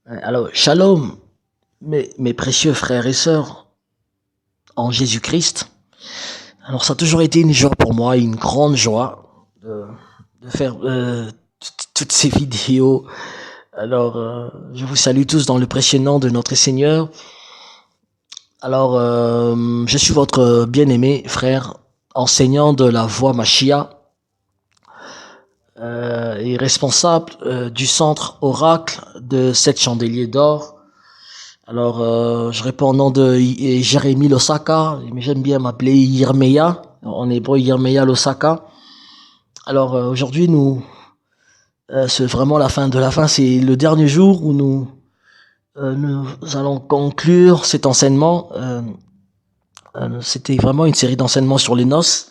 Alors, shalom, mes précieux frères et sœurs en Jésus-Christ. Alors, ça a toujours été une joie pour moi, une grande joie de faire toutes ces vidéos. Alors, je vous salue tous dans le précieux nom de notre Seigneur. Alors, je suis votre bien-aimé frère, enseignant de la voie Machia et responsable du centre Oracle de 7 chandeliers d'or. Alors, je réponds au nom de Jérémie Losaka, mais j'aime bien m'appeler Yirmeya, en hébreu Yirmeya Losaka. Alors, aujourd'hui, c'est vraiment la fin de la fin, c'est le dernier jour où nous allons conclure cet enseignement. C'était vraiment une série d'enseignements sur les noces.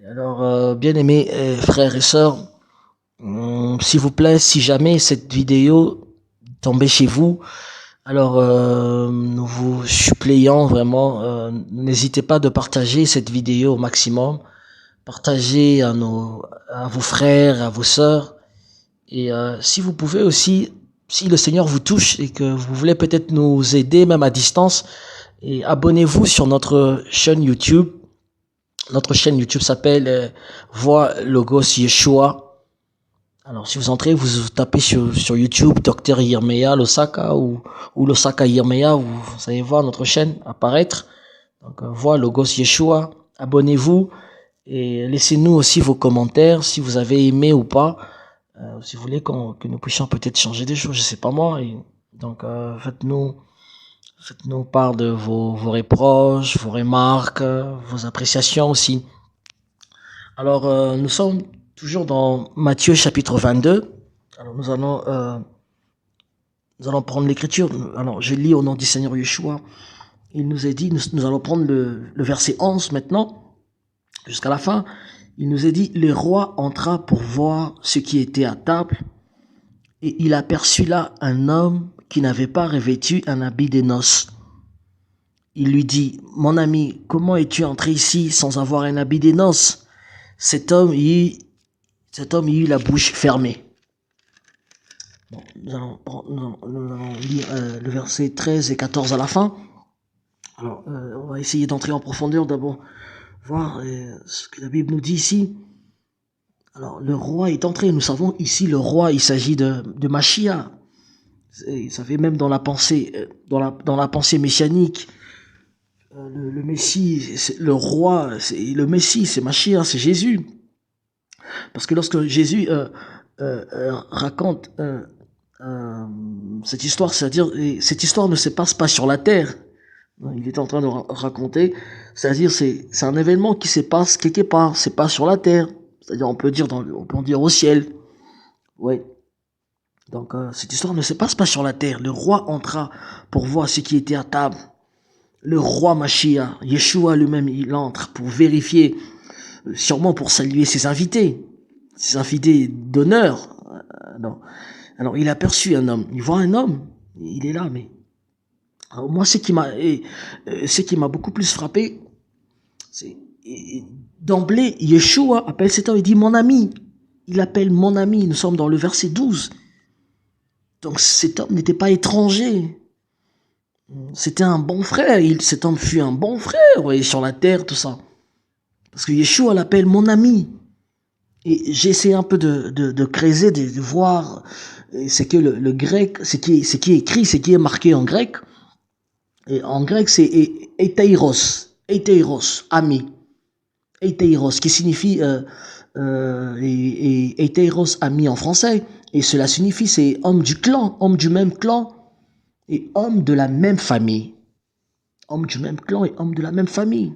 Alors, bien aimés frères et sœurs, s'il vous plaît, si jamais cette vidéo tombait chez vous, alors, nous vous supplions vraiment, n'hésitez pas de partager cette vidéo au maximum. Partagez à vos frères, à vos sœurs. Et si vous pouvez aussi, si le Seigneur vous touche et que vous voulez peut-être nous aider, même à distance, et abonnez-vous sur notre chaîne YouTube. Notre chaîne YouTube s'appelle Voix Logos Yeshua. Alors, si vous entrez, vous tapez sur YouTube Dr Yirmeya Losaka ou Losaka Yirmeya, vous allez voir notre chaîne apparaître. Donc, Voix Logos Yeshua. Abonnez-vous et laissez-nous aussi vos commentaires si vous avez aimé ou pas. Si vous voulez que nous puissions peut-être changer des choses, je sais pas moi. Et donc, faites-nous part de vos reproches, vos remarques, vos appréciations aussi. Alors, nous sommes toujours dans Matthieu chapitre 22. Alors, nous allons prendre l'écriture. Alors, je lis au nom du Seigneur Yeshua. Il nous est dit, nous allons prendre le verset 11 maintenant, jusqu'à la fin. Il nous est dit, le roi entra pour voir ce qui était à table, et il aperçut là un homme qui n'avait pas revêtu un habit de noces. Il lui dit, mon ami, comment es-tu entré ici sans avoir un habit de noces? Cet homme y eut la bouche fermée. Bon, nous allons lire le verset 13 et 14 à la fin. Alors, on va essayer d'entrer en profondeur d'abord, voir ce que la Bible nous dit ici. Alors, le roi est entré. Nous savons ici, le roi, il s'agit de Machia. Ça fait même dans la pensée, dans la pensée messianique, le Messie, le roi, le Messie, c'est Machia, c'est Jésus. Parce que lorsque Jésus raconte cette histoire, c'est-à-dire cette histoire ne se passe pas sur la terre. Il est en train de raconter, c'est-à-dire c'est un événement qui se passe quelque part, c'est pas sur la terre. C'est-à-dire on peut dire au ciel. Ouais. Donc cette histoire ne se passe pas sur la terre. Le roi entra pour voir ce qui était à table. Le roi Mashiach, Yeshua lui-même, il entre pour vérifier, sûrement pour saluer ses invités d'honneur. Non. Alors il aperçut un homme. Il voit un homme. Il est là, mais alors, moi, ce qui m'a beaucoup plus frappé, c'est d'emblée, Yeshua appelle cet homme, il dit mon ami. Il appelle mon ami. Nous sommes dans le verset 12. Donc cet homme n'était pas étranger. C'était un bon frère. Cet homme fut un bon frère, voyez, sur la terre, tout ça. Parce que Yeshua l'appelle mon ami. Et j'ai essayé un peu de creuser, de voir c'est que le grec, c'est qui est écrit, c'est qui est marqué en grec. Et en grec, c'est eteiros, ami. Eteiros, qui signifie eteiros, ami en français. Et cela signifie c'est homme du clan, homme du même clan et homme de la même famille. Homme du même clan et homme de la même famille.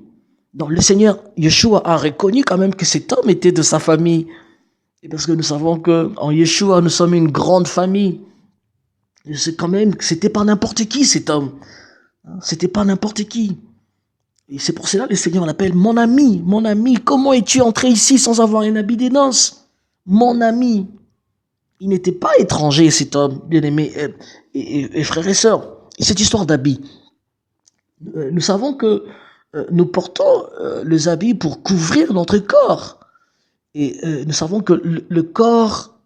Donc le Seigneur Yeshua a reconnu quand même que cet homme était de sa famille. Et parce que nous savons que en Yeshua, nous sommes une grande famille. Et c'est quand même, c'était pas n'importe qui cet homme. C'était pas n'importe qui. Et c'est pour cela que le Seigneur l'appelle mon ami. Mon ami, comment es-tu entré ici sans avoir un habit des noces? Mon ami. Il n'était pas étranger, cet homme, bien-aimé, et frères et sœurs. Et cette histoire d'habits, nous savons que nous portons les habits pour couvrir notre corps. Et nous savons que le corps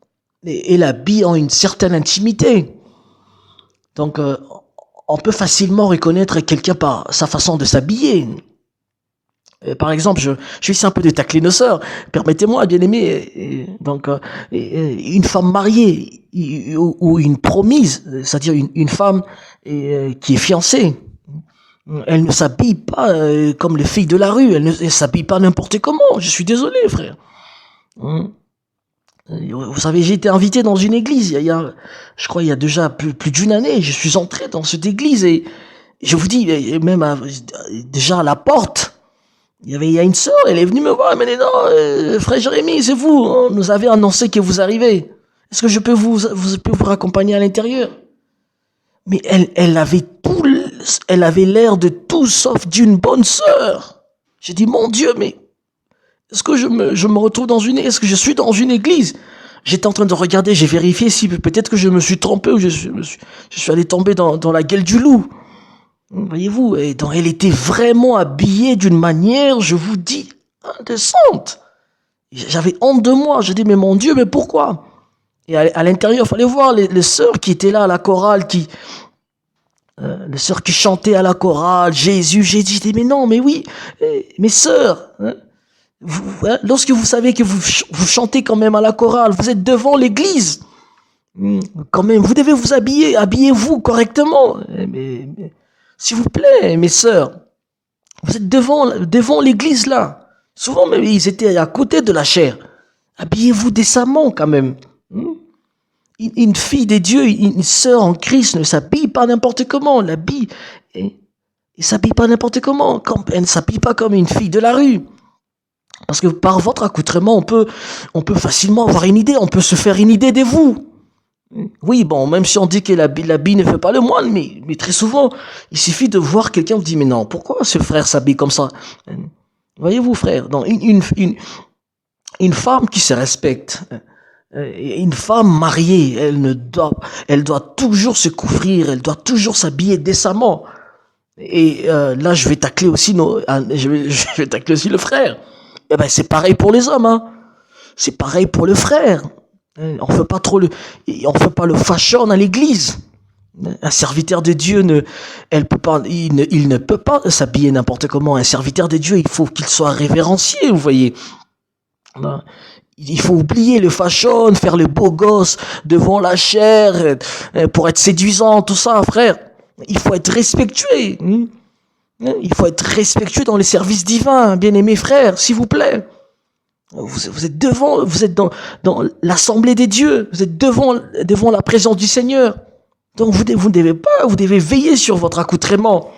et l'habit ont une certaine intimité. Donc, on peut facilement reconnaître quelqu'un par sa façon de s'habiller. Par exemple, je vais essayer un peu de tacler nos sœurs. Permettez-moi, bien aimé. Donc, une femme mariée ou une promise, c'est-à-dire une femme qui est fiancée, elle ne s'habille pas comme les filles de la rue. Elle ne s'habille pas n'importe comment. Je suis désolé, frère. Hum. Vous savez, j'ai été invité dans une église. Je crois, il y a déjà plus d'une année. Je suis entré dans cette église et je vous dis, même déjà à la porte. Il y a une sœur, elle est venue me voir, elle m'a dit non, frère Jérémie, c'est vous, on nous avez annoncé que vous arrivez. Est-ce que je peux vous raccompagner à l'intérieur? Mais elle avait l'air de tout sauf d'une bonne sœur. J'ai dit mon Dieu, mais est-ce que je me retrouve est-ce que je suis dans une église? J'étais en train de regarder, j'ai vérifié si peut-être que je me suis trompé ou je suis allé tomber dans la gueule du loup. Voyez-vous, et donc elle était vraiment habillée d'une manière, je vous dis, indécente. J'avais honte de moi. Je dis, mais mon Dieu, mais pourquoi? Et à l'intérieur, il fallait voir les sœurs qui étaient là à la chorale, les sœurs qui chantaient à la chorale, Jésus. J'ai dit, mais non, mais oui, mes sœurs, lorsque vous savez que vous chantez quand même à la chorale, vous êtes devant l'église, quand même, vous devez vous habillez-vous correctement. Mais s'il vous plaît, mes sœurs, vous êtes devant l'église là. Souvent, même, ils étaient à côté de la chair. Habillez-vous décemment quand même. Une fille de Dieu, une sœur en Christ ne s'habille pas n'importe comment. Elle s'habille pas n'importe comment. Elle ne s'habille pas comme une fille de la rue. Parce que par votre accoutrement, on peut facilement avoir une idée. On peut se faire une idée de vous. Oui, bon, même si on dit que l'habit ne fait pas le moine, mais très souvent, il suffit de voir quelqu'un, vous dit, mais non, pourquoi ce frère s'habille comme ça? Voyez-vous, frère, donc une femme qui se respecte, une femme mariée, elle doit toujours se couvrir, elle doit toujours s'habiller décemment. Et là, je vais tacler aussi je vais tacler aussi le frère. Eh ben, c'est pareil pour les hommes, hein. C'est pareil pour le frère. On fait pas le fashion à l'église. Un serviteur de Dieu il ne peut pas s'habiller n'importe comment. Un serviteur de Dieu, il faut qu'il soit révérencié, vous voyez. Il faut oublier le fashion, faire le beau gosse devant la chair, pour être séduisant, tout ça, frère. Il faut être respectueux. Il faut être respectueux dans les services divins, bien-aimés frères, s'il vous plaît. Vous êtes dans l'assemblée des dieux, vous êtes devant la présence du Seigneur. Donc vous devez veiller sur votre accoutrement.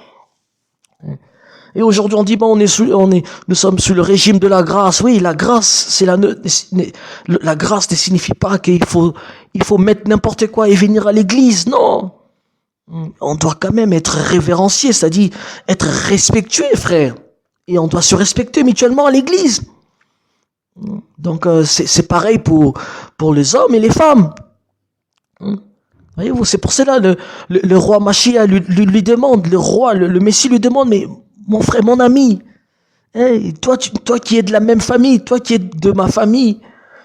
Et aujourd'hui on dit bon, nous sommes sous le régime de la grâce. Oui, la grâce, la grâce ne signifie pas qu'il faut mettre n'importe quoi et venir à l'église. Non, on doit quand même être révérencié, c'est-à-dire être respectueux, frère. Et on doit se respecter mutuellement à l'église. Donc c'est pareil pour les hommes et les femmes. Voyez-vous, c'est pour cela le roi Machia lui demande, le Messie lui demande, mais mon frère, mon ami, toi qui es de la même famille, toi qui es de ma famille,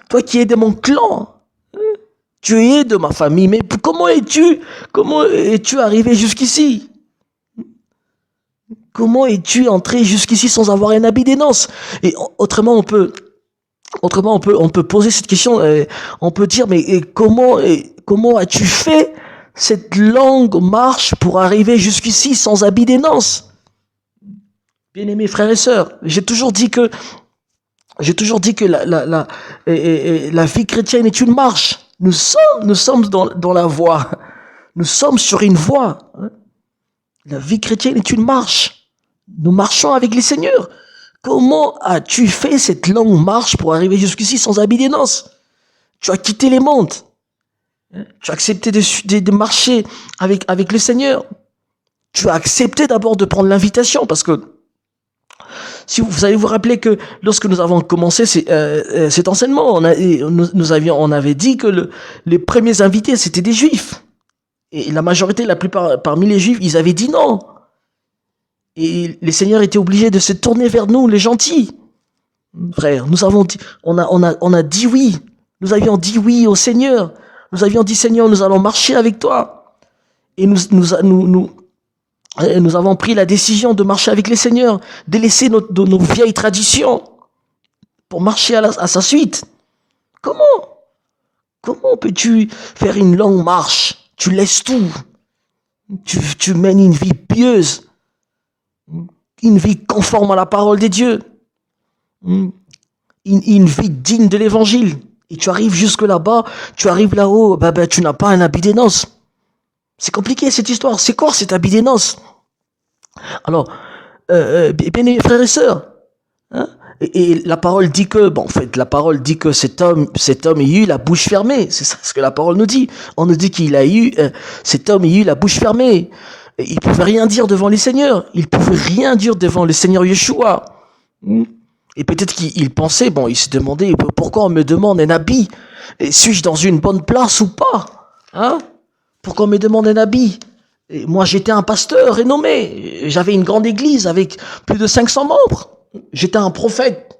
toi qui es de mon clan, tu es de ma famille, mais comment es-tu arrivé jusqu'ici? Comment es-tu entré jusqu'ici sans avoir un habit des noces? Et autrement, on peut poser cette question, on peut dire, mais comment as-tu fait cette longue marche pour arriver jusqu'ici sans habit des noces? Bien-aimés frères et sœurs, j'ai toujours dit que la vie chrétienne est une marche. Nous sommes dans la voie. Nous sommes sur une voie. La vie chrétienne est une marche. Nous marchons avec les seigneurs. Comment as-tu fait cette longue marche pour arriver jusqu'ici sans habit des noces? Tu as quitté les mondes. Tu as accepté de marcher avec le Seigneur. Tu as accepté d'abord de prendre l'invitation parce que si vous allez vous rappeler que lorsque nous avons commencé cet enseignement, on avait dit que les premiers invités c'était des Juifs et la plupart parmi les Juifs, ils avaient dit non. Et les seigneurs étaient obligés de se tourner vers nous, les gentils. Frère, nous avons dit, on a dit oui. Nous avions dit oui au Seigneur. Nous avions dit, Seigneur, nous allons marcher avec toi. Et nous avons pris la décision de marcher avec les seigneurs, de laisser nos vieilles traditions pour marcher à sa suite. Comment Comment peux-tu faire une longue marche? Tu laisses tout. Tu mènes une vie pieuse, une vie conforme à la parole de Dieu, une vie digne de l'évangile. Et tu arrives jusque là-bas, tu arrives là-haut, tu n'as pas un habit des noces. C'est compliqué cette histoire. C'est quoi cet habit des noces? Alors, bien aimés frères et sœurs, hein, et la parole dit que, en fait, la parole dit que cet homme a eu la bouche fermée. C'est ça ce que la parole nous dit. On nous dit qu'il a eu, cet homme a eu la bouche fermée. Il pouvait rien dire devant les seigneurs. Il pouvait rien dire devant le Seigneur Yeshua. Et peut-être qu'il pensait, il se demandait, pourquoi on me demande un habit? Suis-je dans une bonne place ou pas? Hein? Pourquoi on me demande un habit? Et moi, j'étais un pasteur renommé. J'avais une grande église avec plus de 500 membres. J'étais un prophète,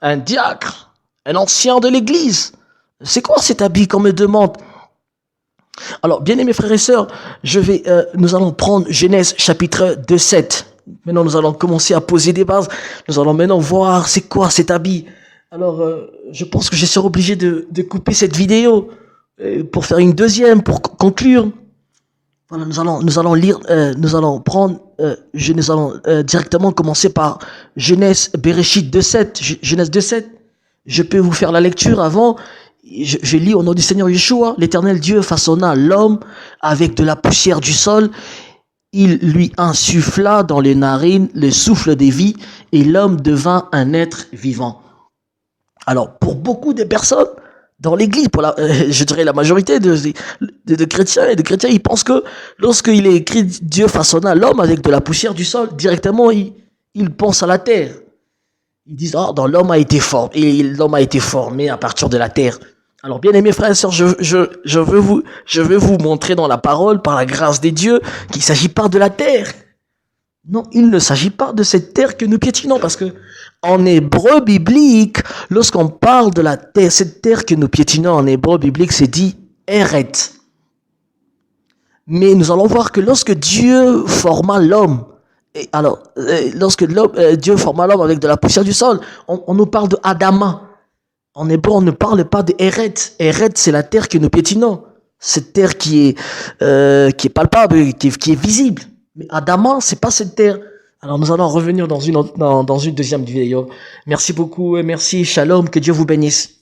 un diacre, un ancien de l'église. C'est quoi cet habit qu'on me demande? Alors, bien aimés frères et sœurs, nous allons prendre Genèse chapitre 2:7. Maintenant, nous allons commencer à poser des bases. Nous allons maintenant voir c'est quoi cet habit. Alors, je pense que je serai obligé de couper cette vidéo pour faire une deuxième, pour conclure. Voilà, nous allons lire, nous allons directement commencer par Genèse Bereshit 2:7. Genèse 2:7. Je peux vous faire la lecture avant. Je lis au nom du Seigneur Yeshua. L'Éternel Dieu façonna l'homme avec de la poussière du sol. Il lui insuffla dans les narines le souffle des vies et l'homme devint un être vivant. Alors, pour beaucoup de personnes dans l'église, je dirais la majorité de chrétiens et de chrétiens, ils pensent que lorsqu'il est écrit Dieu façonna l'homme avec de la poussière du sol, directement, ils pensent à la terre. Ils disent, l'homme a été formé, et l'homme a été formé à partir de la terre. Alors, bien aimés frères et sœurs, je veux vous montrer dans la parole, par la grâce des dieux, qu'il ne s'agit pas de la terre. Non, il ne s'agit pas de cette terre que nous piétinons, parce que en hébreu biblique, lorsqu'on parle de la terre, cette terre que nous piétinons en hébreu biblique, c'est dit Eret. Mais nous allons voir que lorsque Dieu forma l'homme, lorsque Dieu forma l'homme avec de la poussière du sol, on nous parle de Adama. En hébreu, on ne parle pas de Eret. Eret, c'est la terre que nous piétinons. Cette terre qui est palpable, qui est visible. Mais Adama, c'est pas cette terre. Alors nous allons revenir dans une deuxième vidéo. Merci beaucoup et merci. Shalom, que Dieu vous bénisse.